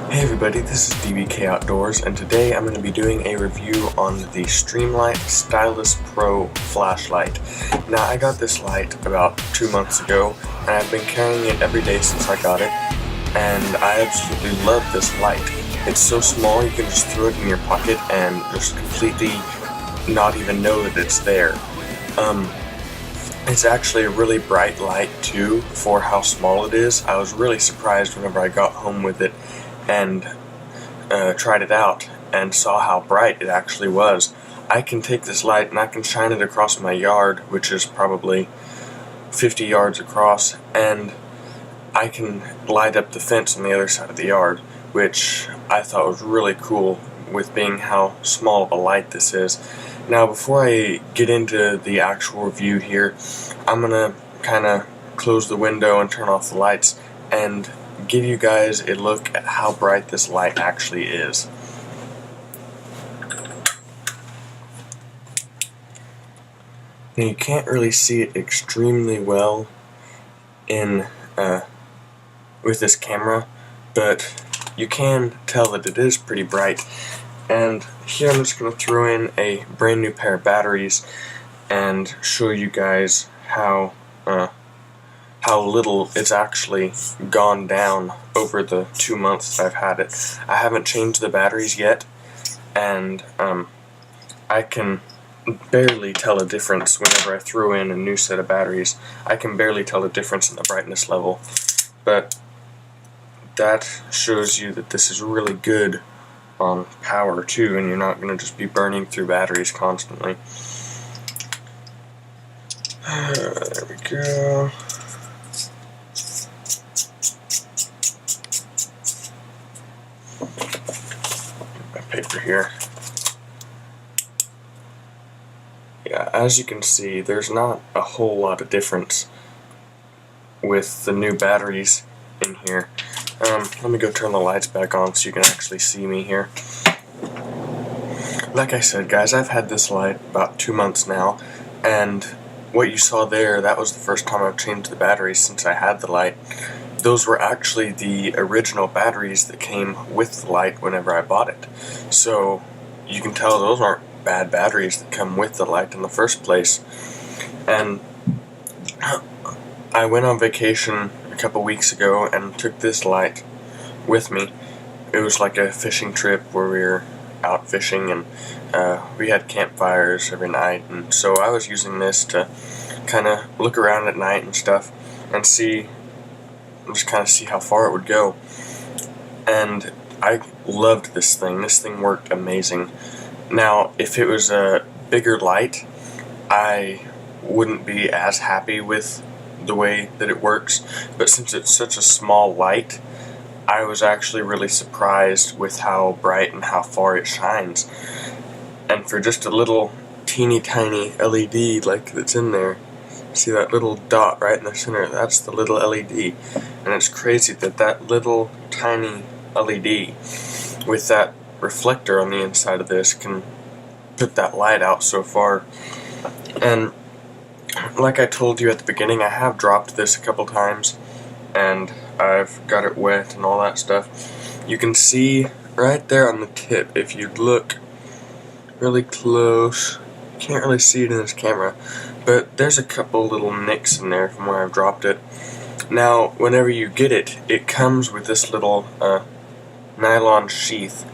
Hey everybody, this is DBK Outdoors, and today I'm going to be doing a review on the Streamlight Stylus Pro flashlight. Now, I got this light about 2 months ago, and I've been carrying it every day since I got it, and I absolutely love this light. It's so small you can just throw it in your pocket and just completely not even know that it's there. It's actually a really bright light too for how small it is. I was really surprised whenever I got home with it and tried it out and saw how bright it actually was. I can take this light and I can shine it across my yard, which is probably 50 yards across, and I can light up the fence on the other side of the yard, which I thought was really cool with being how small of a light this is. Now, before I get into the actual review here, I'm gonna kind of close the window and turn off the lights and give you guys a look at how bright this light actually is. Now, you can't really see it extremely well in with this camera, but you can tell that it is pretty bright. And here I'm just going to throw in a brand new pair of batteries and show you guys how little it's actually gone down over the 2 months that I've had it. I haven't changed the batteries yet, and I can barely tell a difference whenever I throw in a new set of batteries. I can barely tell a difference in the brightness level, but that shows you that this is really good on power too, and you're not going to just be burning through batteries constantly. There we go. My paper here. Yeah, as you can see, there's not a whole lot of difference with the new batteries in here. Let me go turn the lights back on so you can actually see me here. Like I said, guys, I've had this light about 2 months now, and what you saw there, that was the first time I've changed the batteries since I had the light. Those were actually the original batteries that came with the light whenever I bought it. So you can tell those aren't bad batteries that come with the light in the first place. And I went on vacation a couple weeks ago and took this light with me. It was like a fishing trip where we were out fishing, and we had campfires every night, and so I was using this to kind of look around at night and stuff and just kind of see how far it would go. And I loved this thing. This thing worked amazing. Now, if it was a bigger light, I wouldn't be as happy with the way that it works, but since it's such a small light, I was actually really surprised with how bright and how far it shines. And for just a little teeny tiny LED like that's in there, see that little dot right in the center? That's the little LED. And it's crazy that that little tiny LED with that reflector on the inside of this can put that light out so far. And like I told you at the beginning, I have dropped this a couple times and I've got it wet and all that stuff. You can see right there on the tip, if you look really close, you can't really see it in this camera, but there's a couple little nicks in there from where I've dropped it. Now, whenever you get it, it comes with this little nylon sheath,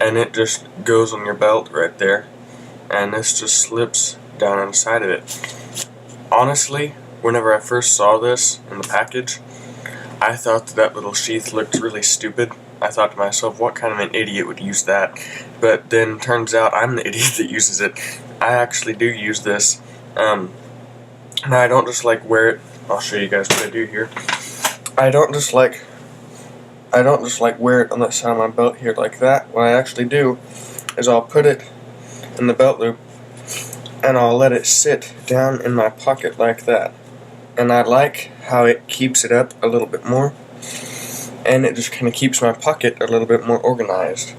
and it just goes on your belt right there, and this just slips down inside of it. Honestly, whenever I first saw this in the package, I thought that little sheath looked really stupid. I thought to myself, what kind of an idiot would use that? But then turns out I'm the idiot that uses it. I actually do use this. Now, I don't just like wear it. I'll show you guys what I do here. I don't just like wear it on the side of my belt here like that. What I actually do is I'll put it in the belt loop and I'll let it sit down in my pocket like that. And I like how it keeps it up a little bit more, and it just kind of keeps my pocket a little bit more organized.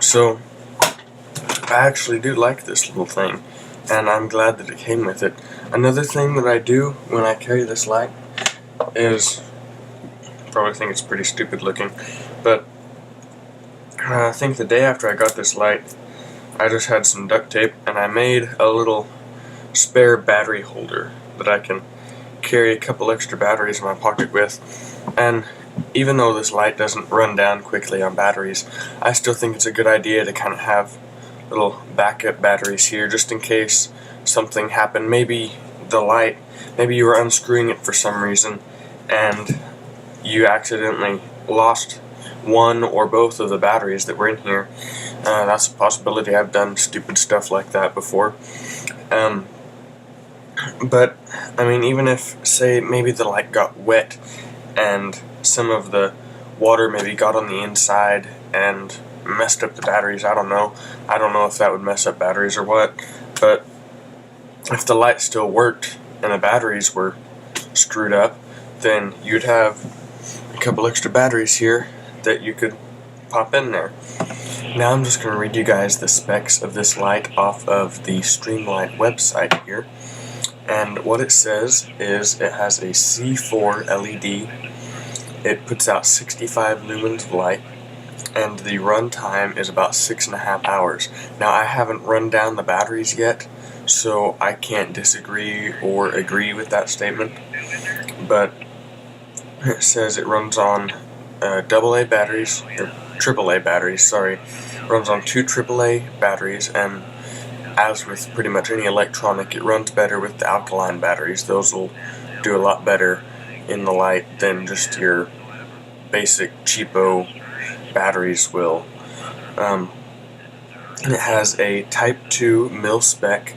So I actually do like this little thing, and I'm glad that it came with it. Another thing that I do when I carry this light, is, probably think it's pretty stupid looking, but I think the day after I got this light, I just had some duct tape and I made a little spare battery holder that I can carry a couple extra batteries in my pocket with. And even though this light doesn't run down quickly on batteries, I still think it's a good idea to kind of have little backup batteries here just in case something happened. Maybe the light, maybe you were unscrewing it for some reason and you accidentally lost one or both of the batteries that were in here. That's a possibility. I've done stupid stuff like that before. But, I mean, even if, say, maybe the light got wet and some of the water maybe got on the inside and messed up the batteries, I don't know. I don't know if that would mess up batteries or what, but if the light still worked and the batteries were screwed up, then you'd have a couple extra batteries here that you could pop in there. Now I'm just going to read you guys the specs of this light off of the Streamlight website here. And what it says is it has a C4 LED, it puts out 65 lumens of light, and the run time is about 6.5 hours. Now I haven't run down the batteries yet, so I can't disagree or agree with that statement, but it says it runs on AA batteries, or AAA batteries, sorry, runs on 2 AAA batteries, and as with pretty much any electronic, it runs better with the alkaline batteries. Those will do a lot better in the light than just your basic cheapo batteries will. And it has a Type 2 mil-spec,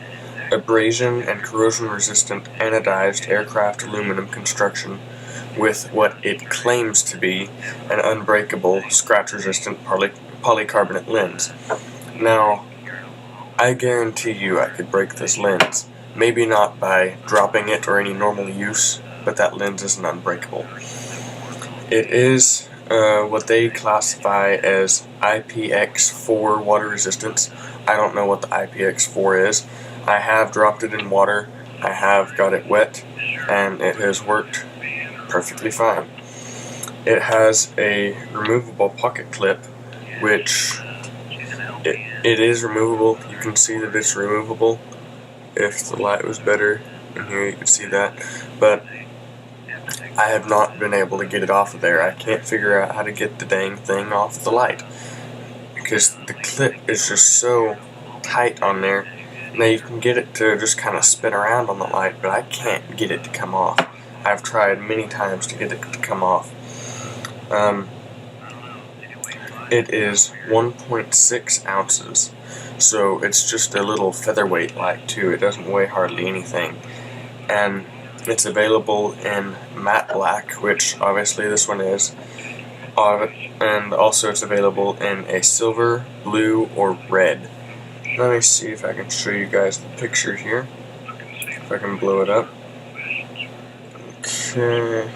abrasion and corrosion resistant anodized aircraft aluminum construction with what it claims to be an unbreakable scratch resistant polycarbonate lens. Now, I guarantee you I could break this lens. Maybe not by dropping it or any normal use, but that lens isn't unbreakable. It is what they classify as IPX4 water resistance. I don't know what the IPX4 is. I have dropped it in water, I have got it wet, and it has worked perfectly fine. It has a removable pocket clip, which it is removable. You can see that it's removable. If the light was better in here, you could see that. But I have not been able to get it off of there. I can't figure out how to get the dang thing off the light, because the clip is just so tight on there. Now you can get it to just kind of spin around on the light, but I can't get it to come off. I've tried many times to get it to come off. It is 1.6 ounces, so it's just a little featherweight light too. It doesn't weigh hardly anything, and it's available in matte black, which obviously this one is, and also it's available in a silver, blue, or red. Let me see if I can show you guys the picture here, if I can blow it up. Okay,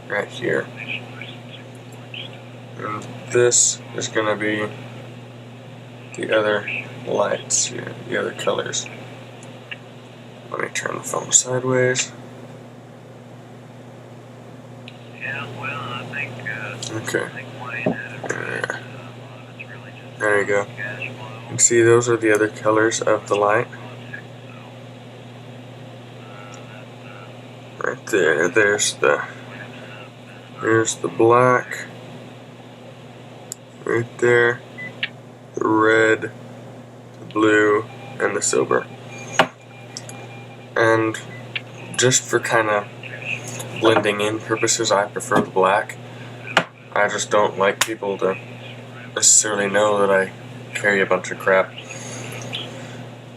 right here. And this is going to be the other lights here, the other colors. Let me turn the phone sideways. Okay. There you go. You can see those are the other colors of the light. Right there, there's the black. Right there, the red, the blue, and the silver. And just for kind of blending in purposes, I prefer the black. I just don't like people to necessarily know that I carry a bunch of crap.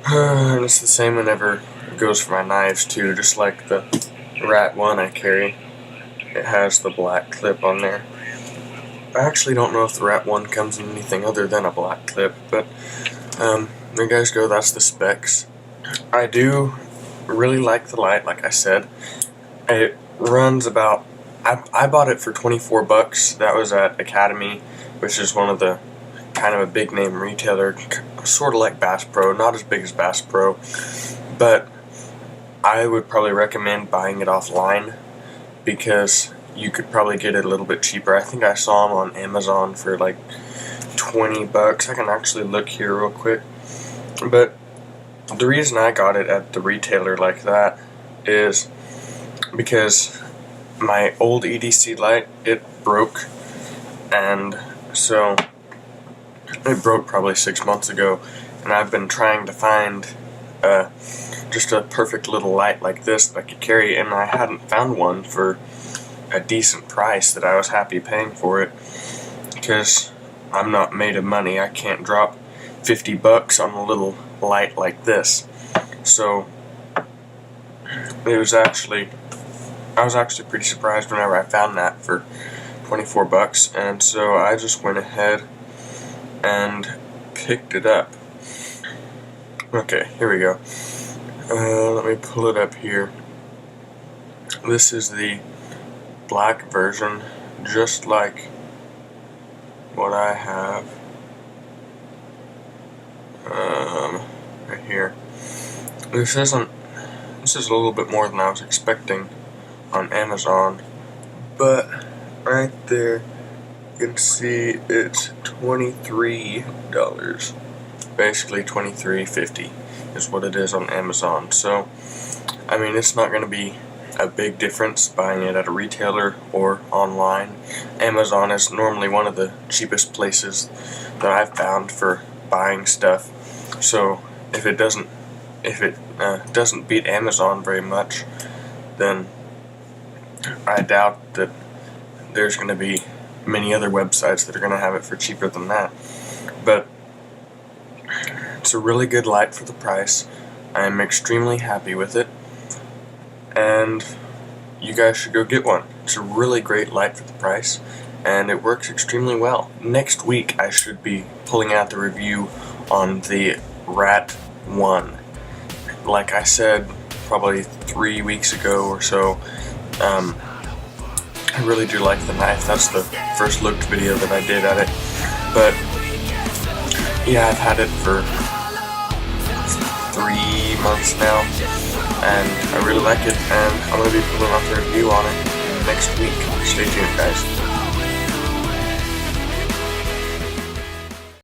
And it's the same whenever it goes for my knives too, just like the Rat 1 I carry. It has the black clip on there. I actually don't know if the Rat 1 comes in anything other than a black clip, but there you guys go, that's the specs. I do really like the light, like I said. It runs about, I bought it for 24 bucks. That was at Academy, which is one of the kind of a big name retailer, sort of like Bass Pro, not as big as Bass Pro, but I would probably recommend buying it offline. because you could probably get it a little bit cheaper. I think I saw them on Amazon for like 20 bucks. I can actually look here real quick. But the reason I got it at the retailer like that is because my old EDC light, it broke, and so it broke probably 6 months ago, and I've been trying to find just a perfect little light like this that I could carry, and I hadn't found one for a decent price that I was happy paying for it, because I'm not made of money. I can't drop 50 bucks on a little light like this. So I was actually pretty surprised whenever I found that for 24 bucks, and so I just went ahead and picked it up. Okay, here we go. Let me pull it up here. This is the black version, just like what I have right here. This is a little bit more than I was expecting on Amazon, but right there you can see it's $23. Basically $23.50 is what it is on Amazon. So I mean, it's not going to be a big difference buying it at a retailer or online. Amazon is normally one of the cheapest places that I've found for buying stuff. So if it doesn't beat Amazon very much, then I doubt that there's going to be many other websites that are going to have it for cheaper than that. But it's a really good light for the price. I am extremely happy with it, and you guys should go get one. It's a really great light for the price, and it works extremely well. Next week I should be pulling out the review on the Rat 1. Like I said probably 3 weeks ago or so, I really do like the knife. That's the first looked video that I did at it. But yeah, I've had it for 3 months now, and I really like it, and I'm going to be putting out the review on it next week. Stay tuned, guys.